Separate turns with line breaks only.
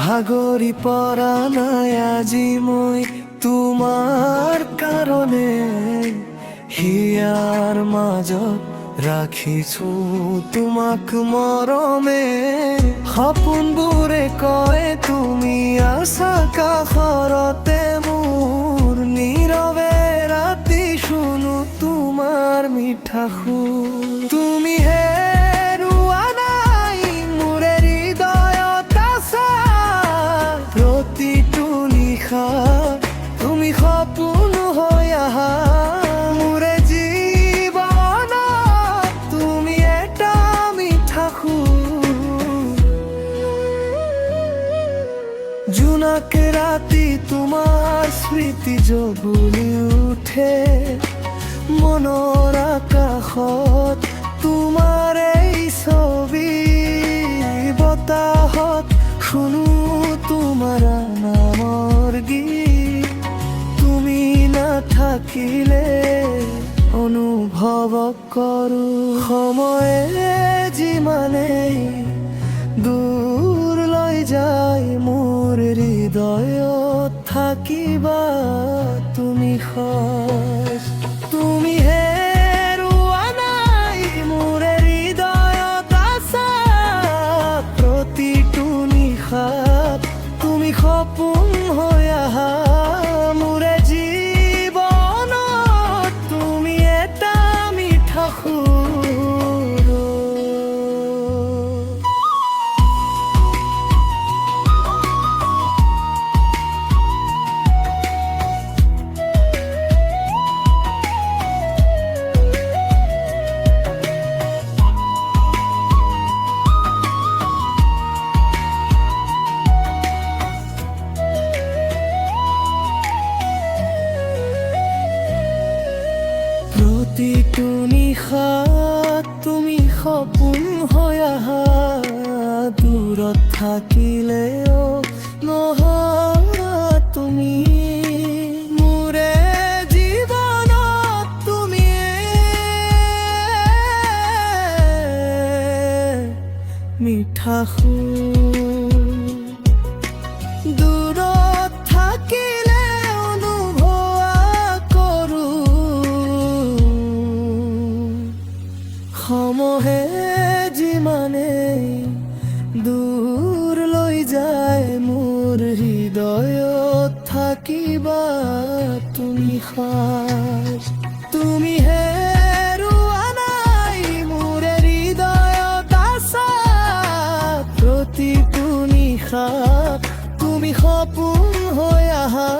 ভাগৰি পৰা নাই আজি মই তোমাৰ কাৰণে হিয়াৰ মাজত ৰাখিছো তোমাক মৰমে সপোনবোৰে কয় তুমি আছা কাষৰতে মোৰ নীৰৱে ৰাতি শুনো তোমাৰ মিঠা সুৰ তুমি হেৰুৱা নাই মোৰে হৃদয়ত আছা প্ৰতিটো নিশা তুমি সপোন হৈ আহা মোৰে জীৱনত তুমি এটা মিঠা সুৰ জোনাক ৰাতি তোমাৰ স্মৃতি জবলি উঠে মনৰ আকাশত তোমাৰ এই ছবি বতাহত শুনো তোমাৰ নামৰ গীত তুমি নাথাকিলে অনুভৱ কৰো সময়ে যিমানেই দূৰ লৈ যায় মোৰ হৃদয়ত থাকিবা তুমি সজ তুমি হেৰুৱা নাই মোৰে হৃদয়ত আছা প্ৰতিটো নিশাত তুমি সপোন হৈ আহা মোৰে জীৱনত তুমি এটা মিঠা সুৰ প্ৰতিটো নিশাত তুমি সপোন হৈ আহা দূৰত থাকিলেও নহা তুমি মোৰে জীৱনত তুমি মিঠা সুৰ দূৰত থাকিলে সময়ে যিমানেই দূৰ লৈ যায় মোৰ হৃদয়ত থাকিবা তুমি সাজ তুমি হেৰুৱা নাই মোৰে হৃদয়ত আছা প্ৰতিটো নিশা তুমি সপোন হৈ আহা